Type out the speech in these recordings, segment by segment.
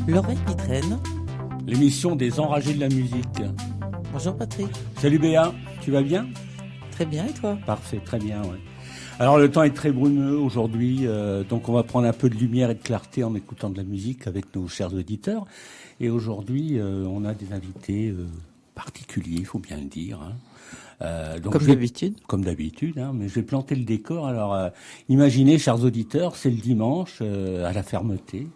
L'oreille qui traîne. L'émission des enragés de la musique. Bonjour Patrick. Salut Béa, tu vas bien? Très bien, et toi? Parfait, très bien, ouais. Alors le temps est très brumeux aujourd'hui, donc on va prendre un peu de lumière et de clarté en écoutant de la musique avec nos chers auditeurs. Et aujourd'hui, on a des invités particuliers, il faut bien le dire. Donc comme d'habitude. Comme d'habitude, mais je vais planter le décor. Alors imaginez, chers auditeurs, c'est le dimanche à la Fermeté.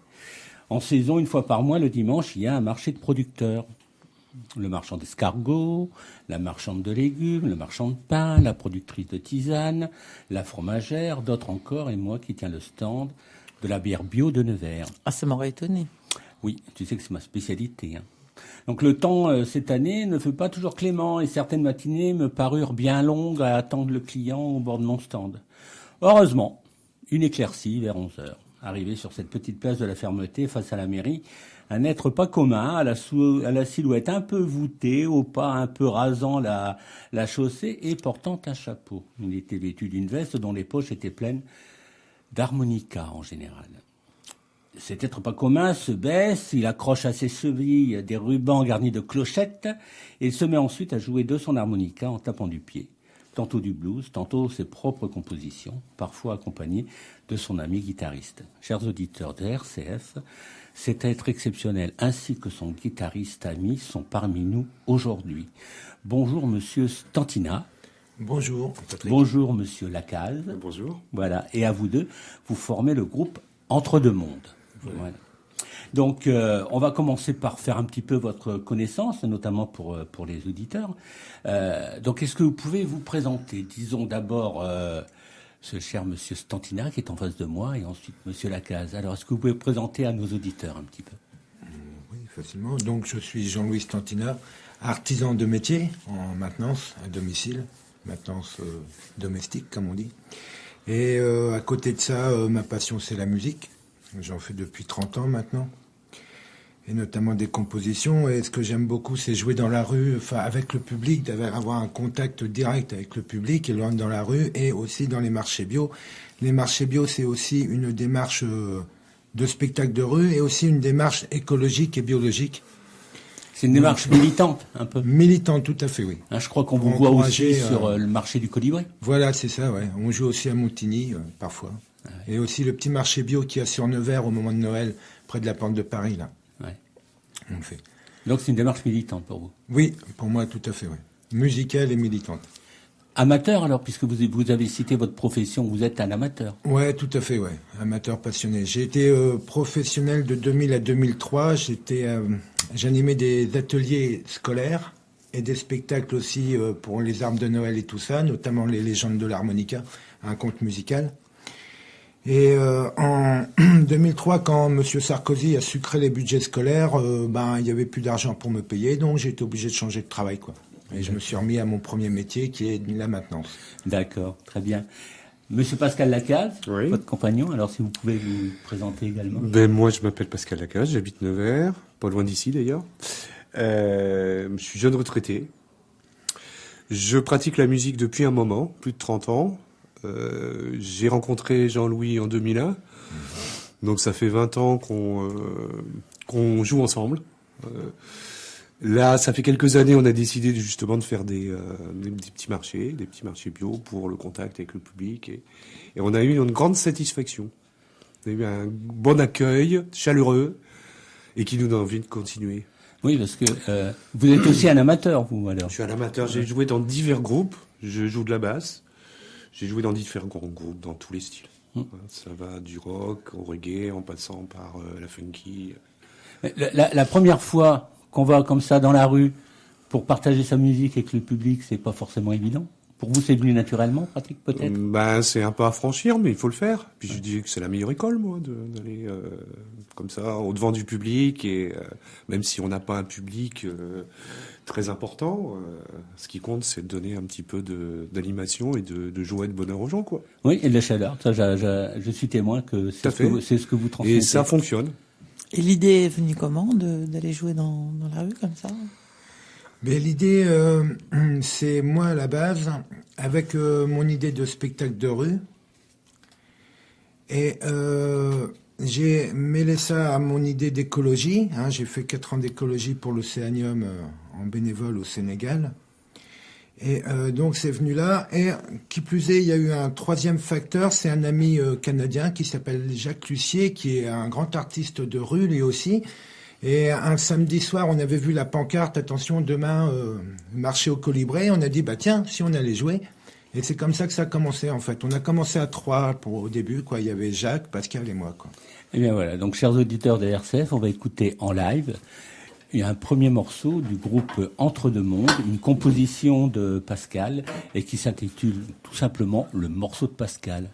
En saison, une fois par mois, le dimanche, il y a un marché de producteurs. Le marchand d'escargots, la marchande de légumes, le marchand de pain, la productrice de tisane, la fromagère, d'autres encore, et moi qui tiens le stand de la bière bio de Nevers. Ah, ça m'aurait étonné. Oui, tu sais que c'est ma spécialité. Donc le temps, cette année, ne fut pas toujours clément, et certaines matinées me parurent bien longues à attendre le client au bord de mon stand. Heureusement, une éclaircie vers 11 heures. Arrivé sur cette petite place de la Fermeté, face à la mairie, un être pas commun, à la silhouette un peu voûtée, au pas un peu rasant la chaussée et portant un chapeau. Il était vêtu d'une veste dont les poches étaient pleines d'harmonica en général. Cet être pas commun se baisse, il accroche à ses chevilles des rubans garnis de clochettes et se met ensuite à jouer de son harmonica en tapant du pied. Tantôt du blues, tantôt ses propres compositions, parfois accompagnées de son ami guitariste. Chers auditeurs de RCF, cet être exceptionnel ainsi que son guitariste ami sont parmi nous aujourd'hui. Bonjour Monsieur Stantina. Bonjour Patrick. Bonjour Monsieur Lacaze. Bonjour. Voilà, et à vous deux, vous formez le groupe Entre deux mondes. Voilà. Donc, on va commencer par faire un petit peu votre connaissance, notamment pour les auditeurs. Donc, est-ce que vous pouvez vous présenter? Disons d'abord ce cher Monsieur Stantina qui est en face de moi, et ensuite Monsieur Lacaze. Alors, est-ce que vous pouvez vous présenter à nos auditeurs un petit peu? Oui, facilement. Donc, je suis Jean-Louis Stantina, artisan de métier en maintenance à domicile, maintenance domestique, comme on dit. Et à côté de ça, ma passion, c'est la musique. J'en fais depuis 30 ans maintenant. Et notamment des compositions. Et ce que j'aime beaucoup, c'est jouer dans la rue, avec le public, avoir un contact direct avec le public, et dans la rue, et aussi dans les marchés bio. Les marchés bio, c'est aussi une démarche de spectacle de rue, et aussi une démarche écologique et biologique. C'est une démarche militante, un peu. Militante, tout à fait, oui. Je crois qu'on vous voit aussi sur le marché du Colibri. Voilà, c'est ça, ouais. On joue aussi à Montigny, parfois. Et aussi le petit marché bio qu'il y a sur Nevers au moment de Noël, près de la Porte de Paris, là. Ouais. On le fait. Donc c'est une démarche militante pour vous? Oui, pour moi, tout à fait, oui. Musicale et militante. Amateur alors, puisque vous avez cité votre profession, vous êtes un amateur? Ouais, tout à fait, ouais. Amateur passionné. J'ai été professionnel de 2000 à 2003. J'animais des ateliers scolaires et des spectacles aussi pour les arbres de Noël et tout ça, notamment les légendes de l'harmonica, un conte musical. Et en 2003, quand M. Sarkozy a sucré les budgets scolaires, il n'y avait plus d'argent pour me payer, donc j'ai été obligé de changer de travail, quoi. Et je me suis remis à mon premier métier, qui est la maintenance. D'accord, très bien. Monsieur Pascal Lacaze, oui. Votre compagnon, alors si vous pouvez vous présenter également. Moi, je m'appelle Pascal Lacaze, j'habite Nevers, pas loin d'ici d'ailleurs. Je suis jeune retraité. Je pratique la musique depuis un moment, plus de 30 ans. J'ai rencontré Jean-Louis en 2001, donc ça fait 20 ans qu'on joue ensemble. Là, ça fait quelques années, on a décidé justement de faire des petits marchés bio pour le contact avec le public, et on a eu une grande satisfaction. On a eu un bon accueil, chaleureux, et qui nous donne envie de continuer. Oui, parce que vous êtes aussi un amateur, vous, alors. Je suis un amateur, j'ai joué dans divers groupes, je joue de la basse. J'ai joué dans différents groupes, dans tous les styles. Ça va du rock au reggae, en passant par la funky. La première fois qu'on va comme ça dans la rue pour partager sa musique avec le public, c'est pas forcément évident. Pour vous, c'est venu naturellement, pratique peut-être? C'est un peu à franchir, mais il faut le faire. Puis je dis que c'est la meilleure école, moi, d'aller comme ça au devant du public, et même si on n'a pas un public très important, ce qui compte, c'est de donner un petit peu d'animation et de joie et de bonheur aux gens, quoi. Oui, et de la chaleur. Ça, je suis témoin que c'est ce que vous transmettez. Et ça fonctionne. Et l'idée est venue comment d'aller jouer dans la rue comme ça? Mais l'idée, c'est moi à la base, avec mon idée de spectacle de rue. Et j'ai mêlé ça à mon idée d'écologie. Hein. J'ai fait 4 ans d'écologie pour l'Océanium en bénévole au Sénégal. Et donc c'est venu là. Et qui plus est, il y a eu un troisième facteur. C'est un ami canadien qui s'appelle Jacques Lussier, qui est un grand artiste de rue lui aussi. Et un samedi soir, on avait vu la pancarte, attention, demain, marché au Colibri. On a dit, bah tiens, si on allait jouer. Et c'est comme ça que ça a commencé, en fait. On a commencé à 3 au début, quoi. Il y avait Jacques, Pascal et moi, quoi. Eh bien voilà, donc chers auditeurs de RCF, on va écouter en live un premier morceau du groupe Entre deux mondes, une composition de Pascal et qui s'intitule tout simplement Le morceau de Pascal.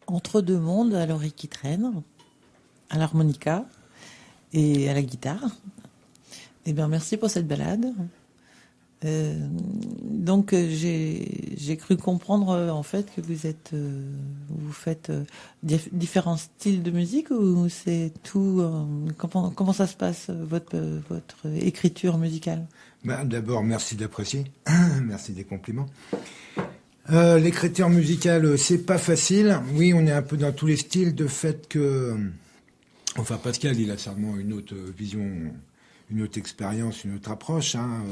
Entre deux mondes, à l'oreille qui traîne, à l'harmonica et à la guitare. Eh bien, merci pour cette balade. Donc, j'ai cru comprendre en fait que vous faites différents styles de musique, ou c'est tout. Comment ça se passe votre écriture musicale? D'abord, merci d'apprécier, merci des compliments. L'écriture musicale, c'est pas facile. Oui, on est un peu dans tous les styles, de fait que, enfin, Pascal, il a certainement une autre vision, une autre expérience, une autre approche. Hein,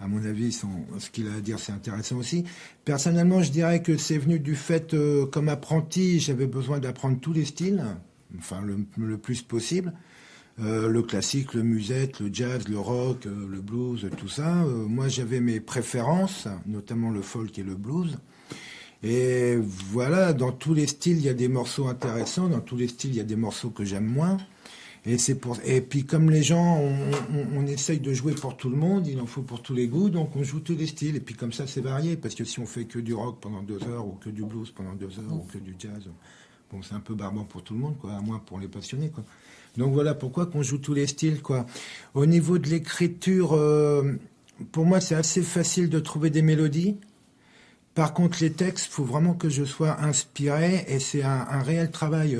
à mon avis, ce qu'il a à dire, c'est intéressant aussi. Personnellement, je dirais que c'est venu du fait, comme apprenti, j'avais besoin d'apprendre tous les styles, enfin le plus possible. Le classique, le musette, le jazz, le rock, le blues, tout ça. Moi, j'avais mes préférences, notamment le folk et le blues. Et voilà, dans tous les styles, il y a des morceaux intéressants. Dans tous les styles, il y a des morceaux que j'aime moins. Et puis, comme les gens, on essaye de jouer pour tout le monde, il en faut pour tous les goûts, donc on joue tous les styles. Et puis comme ça, c'est varié, parce que si on fait que du rock pendant 2 heures, ou que du blues pendant 2 heures, ou que du jazz, bon, c'est un peu barbant pour tout le monde, quoi, à moins pour les passionnés, quoi. Donc voilà pourquoi qu'on joue tous les styles, quoi. Au niveau de l'écriture, pour moi, c'est assez facile de trouver des mélodies. Par contre, les textes, faut vraiment que je sois inspiré, et c'est un réel travail.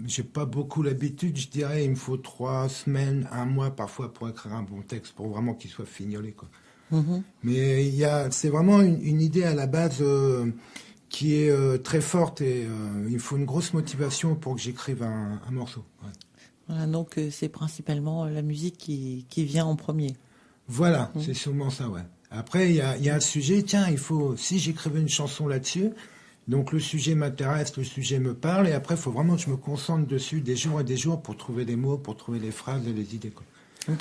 J'ai pas beaucoup l'habitude, je dirais, il me faut 3 semaines, 1 mois parfois pour écrire un bon texte, pour vraiment qu'il soit fignolé, quoi. Mm-hmm. Mais c'est vraiment une idée à la base qui est très forte et il faut une grosse motivation pour que j'écrive un morceau. Ouais. Voilà, donc c'est principalement la musique qui vient en premier. Voilà, c'est sûrement ça, ouais. Après, il y a un sujet, tiens, si j'écrivais une chanson là-dessus, donc le sujet m'intéresse, le sujet me parle, et après, il faut vraiment que je me concentre dessus des jours et des jours pour trouver les mots, pour trouver les phrases et les idées, quoi.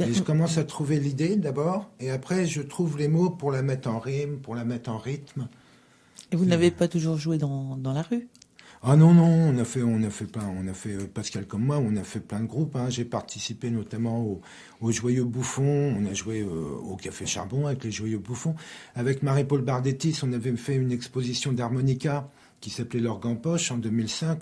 Et je commence à trouver l'idée d'abord, et après, je trouve les mots pour la mettre en rime, pour la mettre en rythme. Et vous n'avez pas toujours joué dans la rue? Ah non, on a fait Pascal comme moi, on a fait plein de groupes, hein. J'ai participé notamment aux Joyeux Bouffons, on a joué au Café Charbon avec les Joyeux Bouffons. Avec Marie-Paul Bardettis, on avait fait une exposition d'harmonica qui s'appelait L'Orgue en Poche en 2005.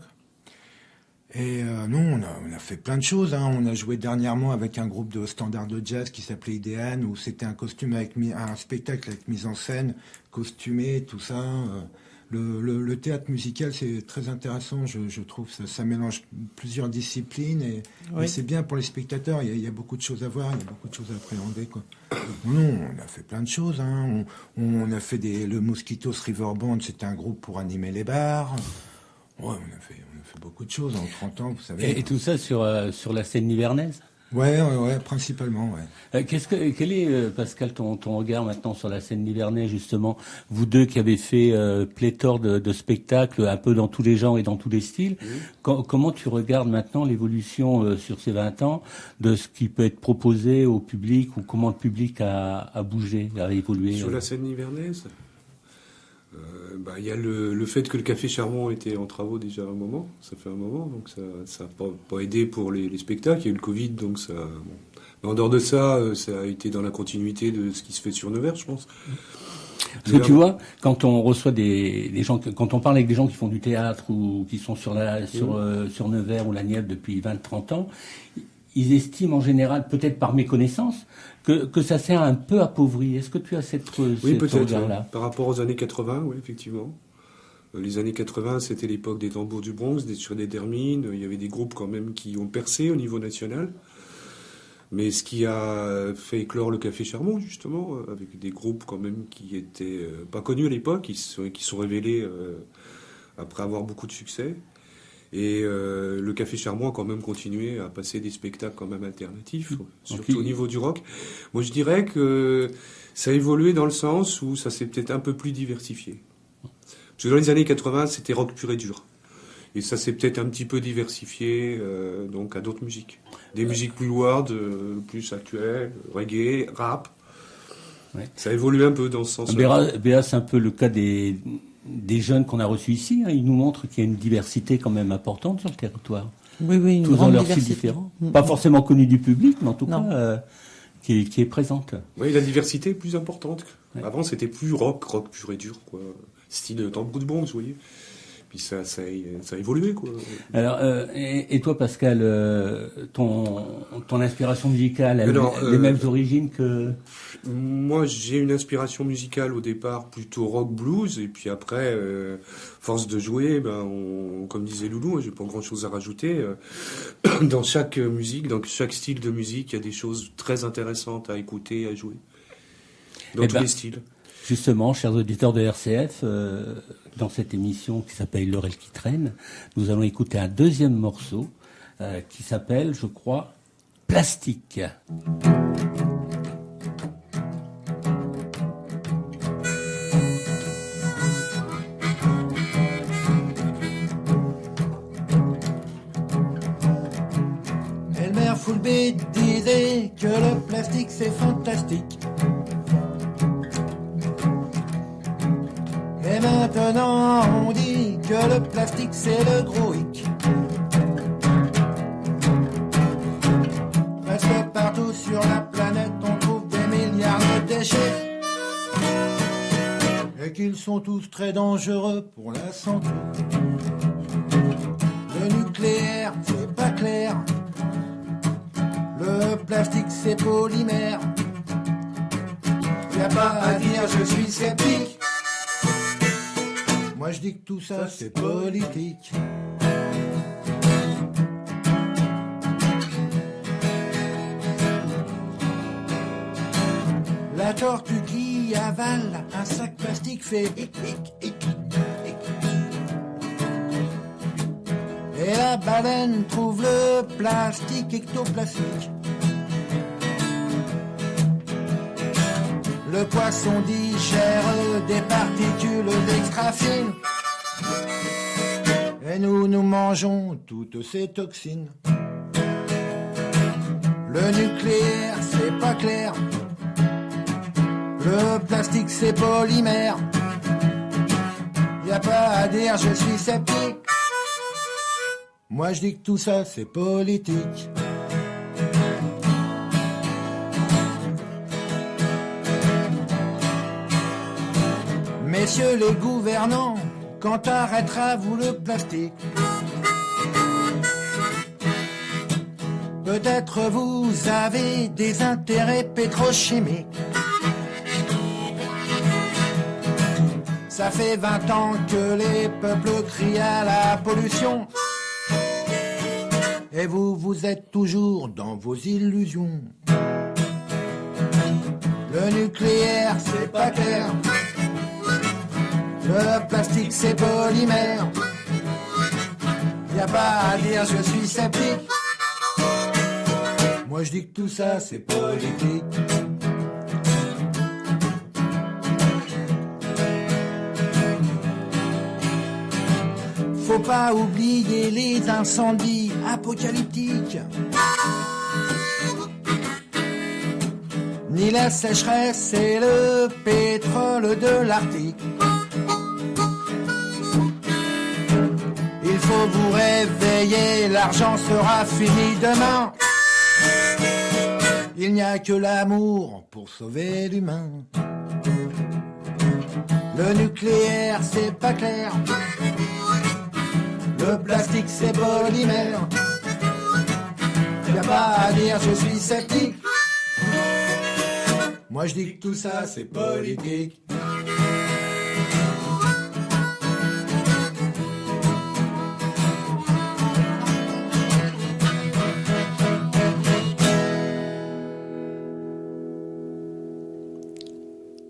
Et non, on a fait plein de choses, hein. On a joué dernièrement avec un groupe de standard de jazz qui s'appelait Idéane, où c'était un costume un spectacle avec mise en scène, costumé, tout ça. Le théâtre musical, c'est très intéressant, je trouve. Ça mélange plusieurs disciplines et c'est bien pour les spectateurs. Il y a beaucoup de choses à voir, il y a beaucoup de choses à appréhender, quoi. Non, on a fait plein de choses, hein. On a fait le Mosquitos River Band, c'était un groupe pour animer les bars. Ouais, on a fait beaucoup de choses en 30 ans, vous savez. Et tout ça sur la scène nivernaise? Ouais, principalement, ouais. Quel est, Pascal, ton regard maintenant sur la scène nivernaise, justement, vous deux qui avez fait pléthore de spectacles un peu dans tous les genres et dans tous les styles, comment tu regardes maintenant l'évolution sur ces 20 ans de ce qui peut être proposé au public, ou comment le public a bougé, a évolué? Sur la scène nivernaise, il y a le fait que le Café Charbon était en travaux déjà un moment, ça fait un moment, donc ça n'a pas aidé pour les spectacles. Il y a eu le Covid, donc ça. Bon. Mais en dehors de ça, ça a été dans la continuité de ce qui se fait sur Nevers, je pense. Parce que tu vois, quand on reçoit des gens, quand on parle avec des gens qui font du théâtre ou qui sont sur Nevers ou la Nièvre depuis 20-30 ans, ils estiment en général, peut-être par méconnaissance, que ça s'est un peu appauvri. Est-ce que tu as cette regard-là? Par rapport aux années 80, oui, effectivement. Les années 80, c'était l'époque des Tambours du Bronx, sur des Dermines. Il y avait des groupes quand même qui ont percé au niveau national. Mais ce qui a fait éclore le Café Charbon, justement, avec des groupes quand même qui étaient pas connus à l'époque, qui sont révélés après avoir beaucoup de succès. Et le Café Charbon a quand même continué à passer des spectacles quand même alternatifs, surtout au niveau du rock. Moi, je dirais que ça a évolué dans le sens où ça s'est peut-être un peu plus diversifié. Parce que dans les années 80, c'était rock pur et dur. Et ça s'est peut-être un petit peu diversifié donc à d'autres musiques. Des musiques plus lourdes, plus actuelles, reggae, rap. Ouais. Ça a évolué un peu dans ce sens-là. Béa, c'est un peu le cas des jeunes qu'on a reçus ici, hein. Ils nous montrent qu'il y a une diversité quand même importante sur le territoire. Oui, une tous grande dans leur diversité. style différent. Pas forcément connue du public, mais en tout cas qui est présente. Oui, la diversité est plus importante. Ouais. Avant, c'était plus rock pur et dur, quoi. Style Tambour du Bronx, vous voyez. Puis ça a évolué, quoi. Alors, et toi, Pascal, ton inspiration musicale, elle a les mêmes origines que... Moi, j'ai une inspiration musicale au départ plutôt rock blues, et puis après, force de jouer, comme disait Loulou, j'ai pas grand-chose à rajouter. Dans chaque musique, dans chaque style de musique, il y a des choses très intéressantes à écouter, à jouer. Dans tous les styles. Justement, chers auditeurs de RCF, dans cette émission qui s'appelle L'Heure qui traîne, nous allons écouter un deuxième morceau qui s'appelle, je crois, Plastique. Elmer Fulby disait que le plastique c'est fantastique. Et maintenant on dit que le plastique c'est le gros hic. Presque partout sur la planète on trouve des milliards de déchets. Et qu'ils sont tous très dangereux pour la santé. Le nucléaire c'est pas clair. Le plastique c'est polymère. Y'a pas à dire je suis sceptique. Moi je dis que tout ça c'est politique. La tortue qui avale un sac plastique fait hic hic hic hic. Et la baleine trouve le plastique ectoplastique. Le poisson digère des particules d'extra fines. Et nous mangeons toutes ces toxines. Le nucléaire, c'est pas clair. Le plastique, c'est polymère. Y a pas à dire, je suis sceptique. Moi, je dis que tout ça, c'est politique. Messieurs les gouvernants, quand arrêtera-vous le plastique? Peut-être vous avez des intérêts pétrochimiques. Ça fait 20 ans que les peuples crient à la pollution. Et vous êtes toujours dans vos illusions. Le nucléaire, c'est pas clair. Le plastique, c'est polymère. Y a pas à dire, je suis sceptique. Moi, je dis que tout ça, c'est politique. Faut pas oublier les incendies apocalyptiques, ni la sécheresse et le pétrole de l'Arctique. Il faut vous réveiller, l'argent sera fini demain. Il n'y a que l'amour pour sauver l'humain. Le nucléaire, c'est pas clair. Le plastique, c'est polymère. Y a pas à dire, je suis sceptique. Moi, je dis que tout ça, c'est politique.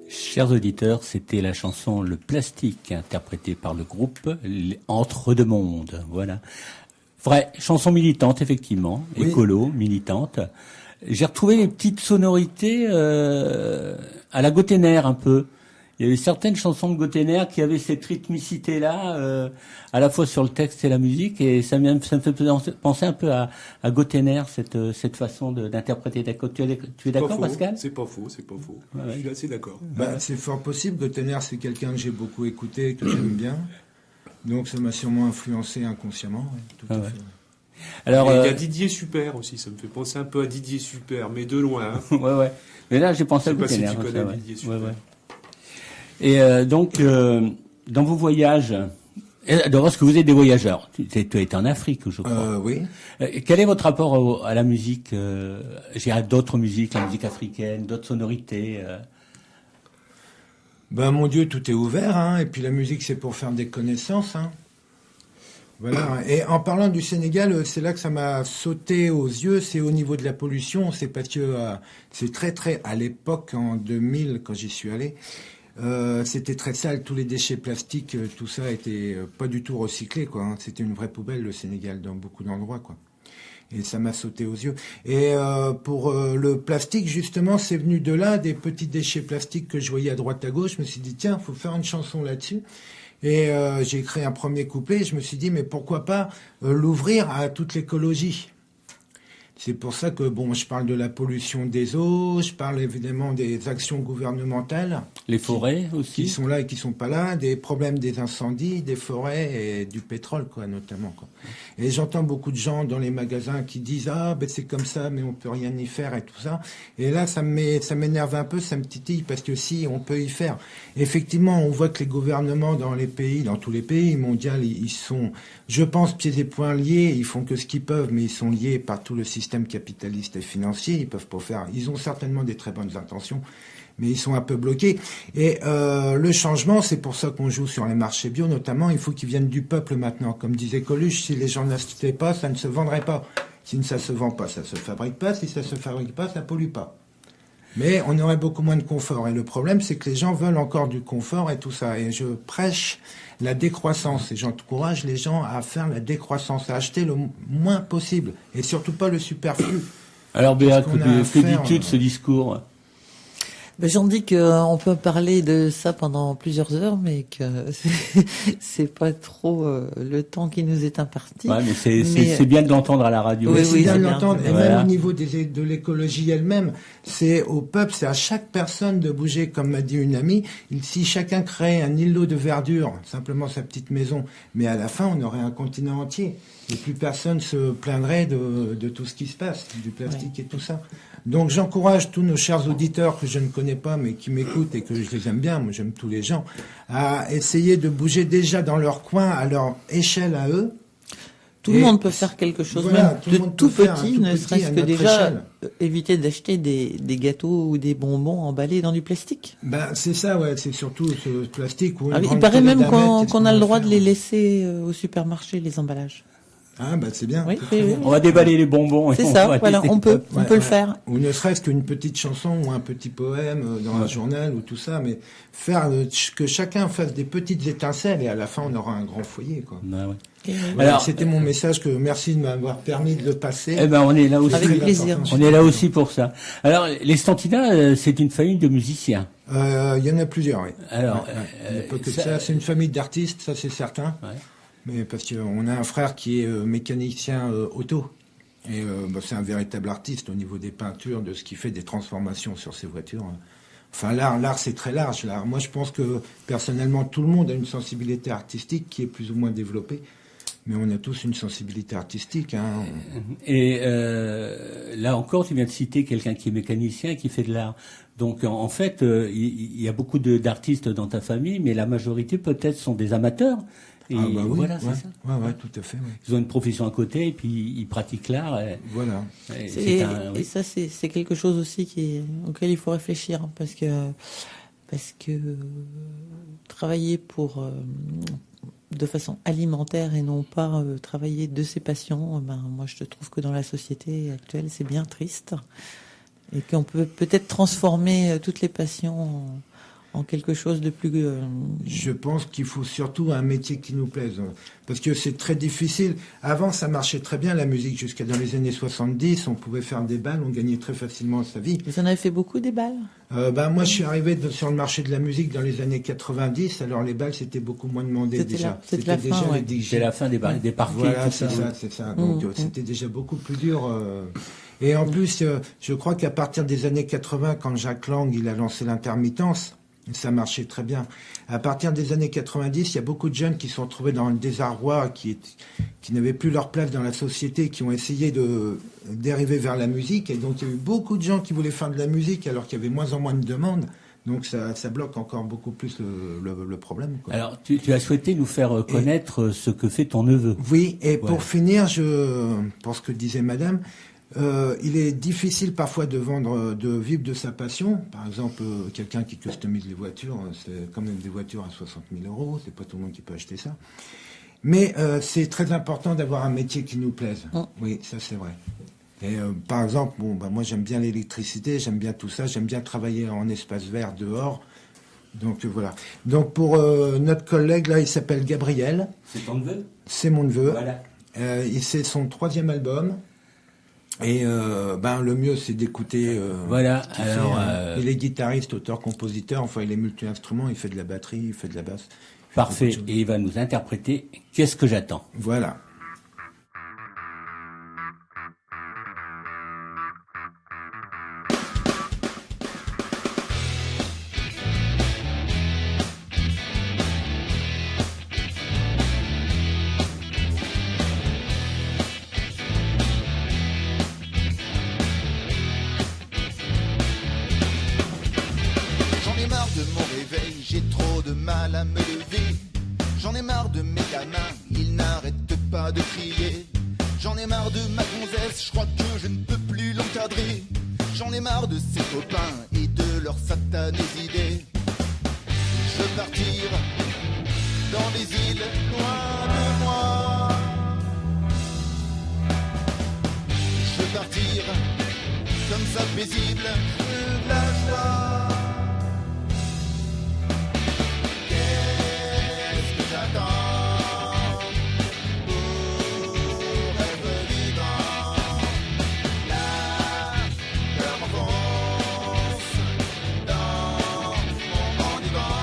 Chers auditeurs, c'était la chanson Le Plastique, interprétée par le groupe Entre deux mondes. Voilà. Vraie chanson militante, effectivement, oui. Écolo, militante. J'ai retrouvé les petites sonorités à la Gotenner un peu. Il y avait certaines chansons de Gotenner qui avaient cette rythmicité-là, à la fois sur le texte et la musique, et ça me fait penser un peu à Gotenner, cette façon d'interpréter. Tu es d'accord, Pascal? C'est pas faux. Ouais. Je suis assez d'accord. C'est fort possible. Gotenner, c'est quelqu'un que j'ai beaucoup écouté, que j'aime bien. Donc ça m'a sûrement influencé inconsciemment. Ouais, tout à fait. Alors, il y a Didier Super aussi, ça me fait penser un peu à Didier Super, mais de loin. Hein. ouais. Mais là, j'ai pensé à Gotenner. Je sais pas si tu connais Didier Super. Ouais. Et donc, dans vos voyages, d'abord, est-ce que vous êtes des voyageurs? Tu as été en Afrique, je crois. Oui. Quel est votre rapport à la musique, à d'autres musiques, la musique africaine, d'autres sonorités Mon Dieu, tout est ouvert, hein. Et puis la musique, c'est pour faire des connaissances, hein. Voilà. Et en parlant du Sénégal, c'est là que ça m'a sauté aux yeux. C'est au niveau de la pollution. C'est parce que c'est très, à l'époque, en 2000, quand j'y suis allé, c'était très sale. Tous les déchets plastiques, tout ça était pas du tout recyclé, quoi. Hein. C'était une vraie poubelle, le Sénégal, dans beaucoup d'endroits, quoi. Et ça m'a sauté aux yeux. Et pour le plastique, justement, c'est venu de là, des petits déchets plastiques que je voyais à droite à gauche. Je me suis dit, tiens, faut faire une chanson là-dessus. Et j'ai créé un premier couplet. Je me suis dit, mais pourquoi pas l'ouvrir à toute l'écologie? C'est pour ça que, je parle de la pollution des eaux, je parle évidemment des actions gouvernementales. Les forêts aussi. Qui sont là et qui sont pas là, des problèmes des incendies, des forêts et du pétrole, quoi, notamment, quoi. Et j'entends beaucoup de gens dans les magasins qui disent, c'est comme ça, mais on peut rien y faire et tout ça. Et là, ça m'énerve un peu, ça me titille, parce que si, on peut y faire. Effectivement, on voit que les gouvernements dans tous les pays mondiaux, ils sont, je pense, pieds et poings liés, ils font que ce qu'ils peuvent, mais ils sont liés par tout le système capitaliste et financier, ils peuvent pas faire. Ils ont certainement des très bonnes intentions, mais ils sont un peu bloqués. Et le changement, c'est pour ça qu'on joue sur les marchés bio, notamment. Il faut qu'ils viennent du peuple maintenant. Comme disait Coluche, si les gens n'achetaient pas, ça ne se vendrait pas. Si ça se vend pas, ça se fabrique pas. Si ça se fabrique pas, ça pollue pas. Mais on aurait beaucoup moins de confort. Et le problème, c'est que les gens veulent encore du confort et tout ça. Et je prêche la décroissance. Et j'encourage les gens à faire la décroissance, à acheter le moins possible. Et surtout pas le superflu. Alors Béa, Parce qu'on a que affaire, dis-tu de ce discours? Ben, j'en dis qu'on peut parler de ça pendant plusieurs heures, mais que c'est pas trop le temps qui nous est imparti. Ouais, mais c'est bien de l'entendre à la radio. Oui, Oui, c'est bien c'est de bien. l'entendre. Et Voilà. même au niveau de l'écologie elle-même, c'est au peuple, c'est à chaque personne de bouger, comme m'a dit une amie. Si chacun créait un îlot de verdure, simplement sa petite maison, mais à la fin, on aurait un continent entier. Et plus personne se plaindrait de tout ce qui se passe, du plastique et tout ça. Donc j'encourage tous nos chers auditeurs que je ne connais pas, mais qui m'écoutent et que je les aime bien, moi j'aime tous les gens, à essayer de bouger déjà dans leur coin, à leur échelle à eux. Tout le Et monde peut faire quelque chose, voilà, même tout le de monde tout peut faire un petit, tout ne petit serait-ce à que notre déjà échelle. éviter d'acheter des gâteaux ou des bonbons emballés dans du plastique. Ben, c'est ça, ouais, c'est surtout ce plastique. Ou une Ah, il grande paraît même colère d'amètre, qu'on a le droit de les laisser. laisser au supermarché, les emballages. Ah, bah, c'est bien. Oui, c'est très oui, bien. oui. On va déballer les bonbons. et C'est on ça, va voilà, laisser- on peut Ouais, le ouais. faire. Ou ne serait-ce qu'une petite chanson ou un petit poème dans un journal ou tout ça, mais faire que chacun fasse des petites étincelles et à la fin on aura un grand foyer, quoi. Ah ouais. Voilà, Alors, c'était mon message que merci de m'avoir permis de le passer. Eh ben, on est là aussi. Avec très plaisir. important. On est là aussi pour ça. Alors, les Stantinas, c'est une famille de musiciens. Il y en a plusieurs, oui. Alors, Il n'y a pas que ça. C'est une famille d'artistes, ça c'est certain. Ouais. Mais parce qu'on a un frère qui est mécanicien auto. Et c'est un véritable artiste au niveau des peintures, de ce qu'il fait, des transformations sur ses voitures. Enfin, l'art c'est très large. L'art. Moi, je pense que personnellement, tout le monde a une sensibilité artistique qui est plus ou moins développée. Mais on a tous une sensibilité artistique. Hein. Et là encore, tu viens de citer quelqu'un qui est mécanicien, qui fait de l'art. Donc, en fait, il y a beaucoup d'artistes dans ta famille, mais la majorité peut-être sont des amateurs. Et Ah bah oui, voilà, ouais, c'est ça. ouais, tout à fait. Ouais. Ils ont une profession à côté et puis ils pratiquent l'art. Voilà. Et Et, oui. et ça, c'est quelque chose aussi auquel il faut réfléchir, hein, parce que travailler de façon alimentaire et non pas travailler de ses passions, moi je trouve que dans la société actuelle c'est bien triste et qu'on peut peut-être transformer toutes les passions en quelque chose de plus... Je pense qu'il faut surtout un métier qui nous plaise. Parce que c'est très difficile. Avant, ça marchait très bien, la musique. Jusqu'à dans les années 70, on pouvait faire des balles, on gagnait très facilement sa vie. Vous en avez fait beaucoup des balles? Moi, je suis arrivé sur le marché de la musique dans les années 90. Alors, les balles, c'était beaucoup moins demandé C'était déjà. la- c'était la fin, ouais. les DJ. C'est la fin des parquets. Voilà, tout c'est ça. ça, c'est ça. Donc, c'était déjà beaucoup plus dur. Et en plus, je crois qu'à partir des années 80, quand Jacques Lang, il a lancé l'intermittence, ça marchait très bien. À partir des années 90, il y a beaucoup de jeunes qui se sont retrouvés dans le désarroi, qui n'avaient plus leur place dans la société, qui ont essayé de dériver vers la musique. Et donc, il y a eu beaucoup de gens qui voulaient faire de la musique alors qu'il y avait moins en moins de demandes. Donc, ça bloque encore beaucoup plus le problème, quoi. Alors, tu as souhaité nous faire connaître ce que fait ton neveu. Oui, et Voilà. pour finir, pour ce que disait madame, il est difficile parfois de vivre de sa passion. Par exemple, quelqu'un qui customise les voitures, c'est quand même des voitures à 60 000 €, c'est pas tout le monde qui peut acheter ça. Mais c'est très important d'avoir un métier qui nous plaise. Oui, ça c'est vrai. Et par exemple, moi j'aime bien l'électricité, j'aime bien tout ça, j'aime bien travailler en espace vert dehors. Donc voilà. Donc pour notre collègue là, il s'appelle Gabriel. C'est ton neveu? C'est mon neveu. Voilà. C'est son 3e album. Et le mieux c'est d'écouter. Voilà. ce qu'il fait, Alors, hein. Il est guitariste, auteur, compositeur. Enfin, il est multi-instrument. Il fait de la batterie, il fait de la basse. Il fait parfait. beaucoup de choses. Et il va nous interpréter Qu'est-ce que j'attends? Voilà. J'en ai marre de mon réveil, j'ai trop de mal à me lever. J'en ai marre de mes gamins, ils n'arrêtent pas de crier. J'en ai marre de ma gonzesse, je crois que je ne peux plus l'encadrer. J'en ai marre de ses copains et de leurs satanées idées. Je veux partir dans les îles loin de moi. Je veux partir comme ça paisible, de la joie. Qu'est-ce que j'attends pour être vivant? La peur m'enfonce dans mon enivant.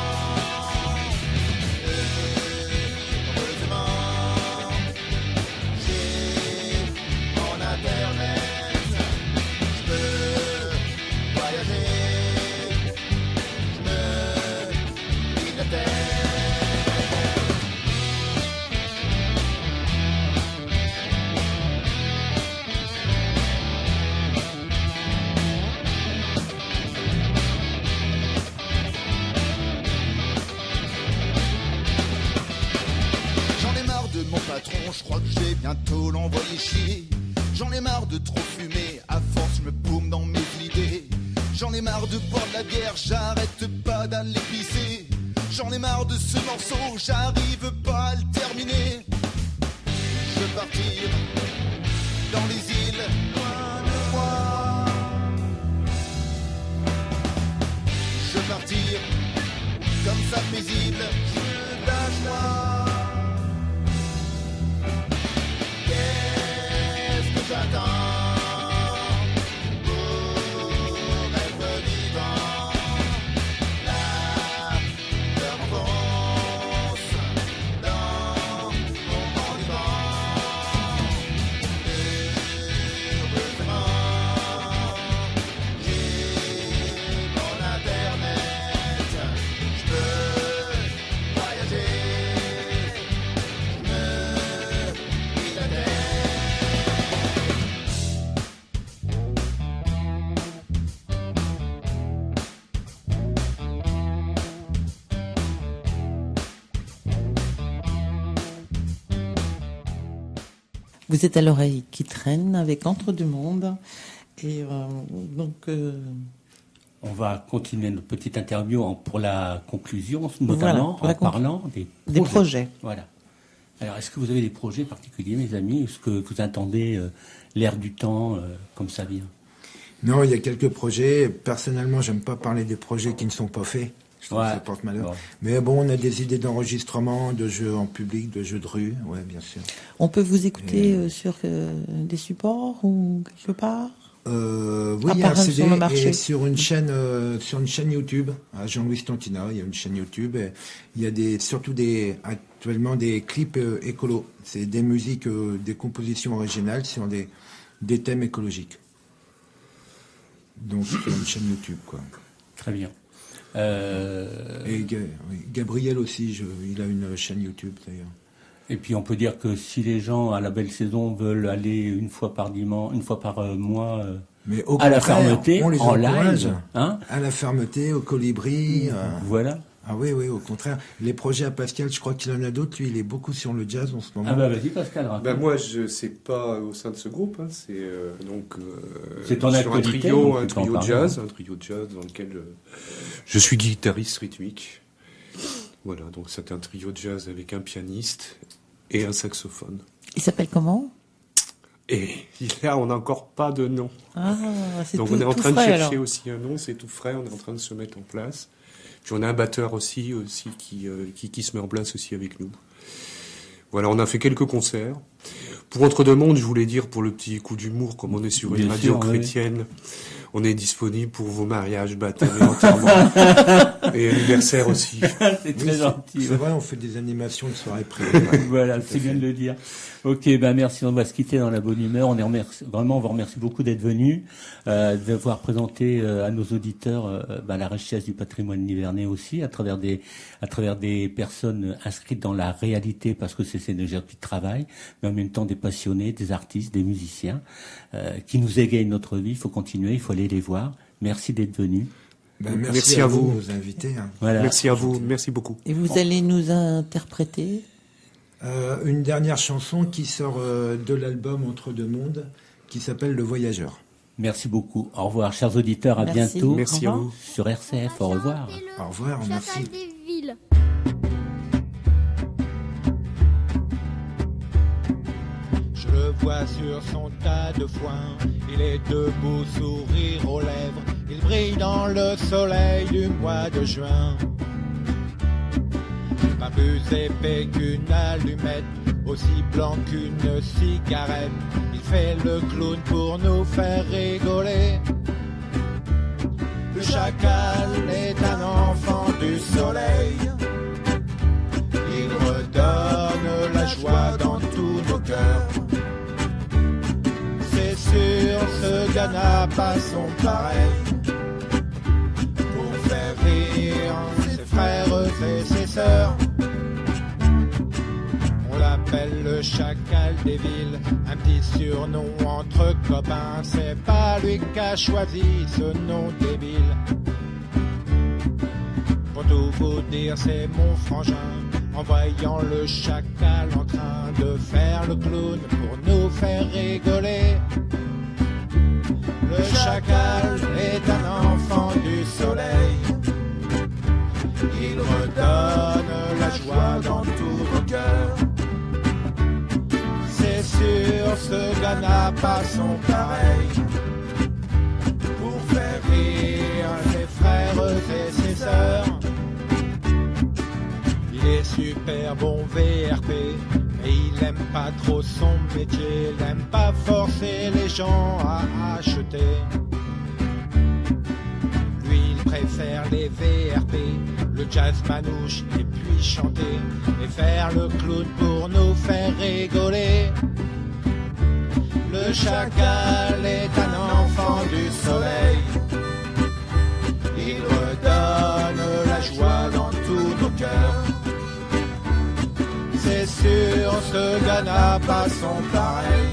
Heureusement, j'ai mon internet. Je peux voyager, je me vide la tête. J'en ai marre de mon patron, je crois que je vais bientôt l'envoyer chier. J'en ai marre de trop fumer, à force je me paume dans mes idées. J'en ai marre de boire de la bière, j'arrête pas d'aller pisser. J'en ai marre de ce morceau, j'arrive pas à le terminer. Je veux partir dans les îles, loin de moi. Je veux partir comme ça paisible, je veux de la joie. Qu'est-ce que j'attends pour être vivant? La peur m'enfonce dans mon enivant. Heureusement, j'ai mon internet. Je peux voyager, je me vide la tête. Vous êtes à l'oreille qui traîne avec Entre deux mondes. Et On va continuer notre petite interview pour la conclusion, Voilà, notamment pour la en parlant des projets. Voilà. Alors, est-ce que vous avez des projets particuliers, mes amis? Est-ce que vous attendez l'ère du temps comme ça vient? Non, il y a quelques projets. Personnellement, j'aime pas parler des projets qui ne sont pas faits. Je trouve que ça porte malheur. Bon. Mais bon, on a des idées d'enregistrement, de jeux en public, de jeux de rue. Ouais, bien sûr. On peut vous écouter sur des supports ou quelque part? Oui, À il y a un part CD sur le marché. et sur une chaîne YouTube, à Jean-Louis Stantina, il y a une chaîne YouTube. Et il y a actuellement des clips écolos. C'est des musiques, des compositions originales sur des thèmes écologiques. Donc, sur une chaîne YouTube, quoi. Très bien. Et Gabriel aussi, il a une chaîne YouTube, d'ailleurs. Et puis on peut dire que si les gens à la belle saison veulent aller une fois par mois Mais au à la contraire, fermeté, on les en encourage. live, hein, À la fermeté, au colibri. voilà. Ah oui, au contraire. Les projets à Pascal, je crois qu'il en a d'autres. Lui, il est beaucoup sur le jazz en ce moment. Ah bah vas-y Pascal, raconte. Ben moi, je sais pas au sein de ce groupe. Hein, c'est C'est ton sur actualité, un donc tu peux en trio parler, jazz, hein. un trio de jazz dans lequel je suis guitariste rythmique. Voilà, donc c'est un trio de jazz avec un pianiste et un saxophone. Il s'appelle comment? Et là, on n'a encore pas de nom. Ah, c'est Donc tout, on est en tout train de frais, chercher alors. aussi un nom, c'est tout frais, on est en train de se mettre en place. Puis on a un batteur aussi qui se met en place aussi avec nous. Voilà, on a fait quelques concerts. Pour Entre deux mondes, je voulais dire, pour le petit coup d'humour, comme on est sur une Bien radio sûr, oui. chrétienne, on est disponible pour vos mariages, baptêmes et enterrements. Et anniversaires aussi. C'est Oui, très gentil. C'est vrai, on fait des animations de soirées privées. Voilà, c'est bien de le dire. Ok, ben merci, on va se quitter dans la bonne humeur. On vous remercie beaucoup d'être venus, d'avoir présenté à nos auditeurs la richesse du patrimoine nivernais aussi, à travers des personnes inscrites dans la réalité, parce que c'est des gens qui travaillent, mais en même temps des passionnés, des artistes, des musiciens, qui nous égayent notre vie. Il faut continuer, il faut aller les voir. Merci d'être venus. Merci à vous, nos invités. Hein. Voilà. Merci à vous, merci beaucoup. Et vous allez nous interpréter? Une dernière chanson qui sort de l'album Entre deux mondes, qui s'appelle Le Voyageur. Merci beaucoup. Au revoir, chers auditeurs. À Merci. bientôt. Merci à vous. Sur RCF. Au revoir. Au revoir, merci. Chantal des villes. Je le vois sur son tas de foin. Il est debout, sourire aux lèvres. Il brille dans le soleil du mois de juin. Pas plus épais qu'une allumette, aussi blanc qu'une cigarette. Il fait le clown pour nous faire rigoler. Le chacal est un enfant du soleil. Il redonne la joie dans tous nos cœurs. C'est sûr, ce gars n'a pas son pareil. Pour faire rire ses frères et ses sœurs. On l'appelle le chacal des villes, un petit surnom entre copains. C'est pas lui qui a choisi ce nom débile. Pour tout vous dire, c'est mon frangin. En voyant le chacal en train de faire le clown pour nous faire rigoler. Le chacal est un enfant du soleil. Il redonne la joie dans tous vos cœurs. C'est sûr, ce gars n'a pas son pareil. Pour faire rire ses frères et ses sœurs. Il est super bon VRP, mais il aime pas trop son métier. Il aime pas forcer les gens à acheter. Lui, il préfère les VRP, le jazz manouche et puis chanter. Et faire le clown pour nous faire rigoler. Le chacal est un enfant du soleil. Il redonne la joie dans tous nos cœurs. C'est sûr, ce gars n'a pas son pareil.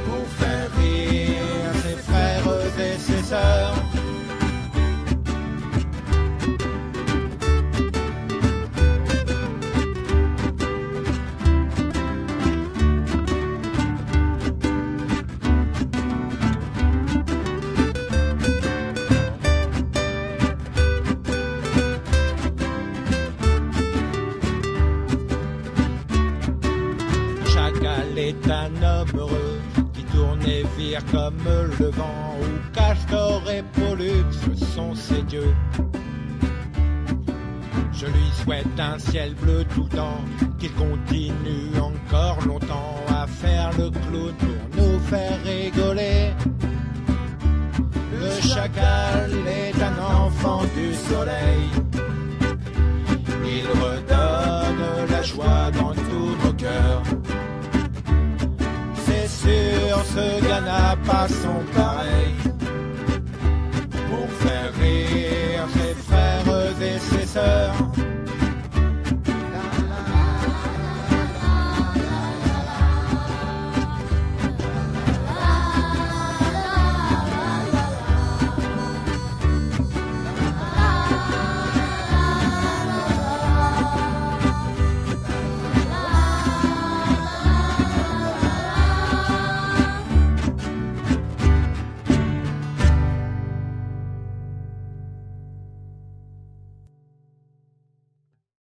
Pour faire rire ses frères et ses sœurs. Est un homme heureux qui tourne et vire comme le vent, où Castor et Pollux sont ses dieux. Je lui souhaite un ciel bleu tout le temps, qu'il continue encore longtemps à faire le clown pour nous faire rigoler. Le chacal est un enfant du soleil. Il redonne la joie dans tous nos cœurs. C'est sûr, ce gars n'a pas son pareil.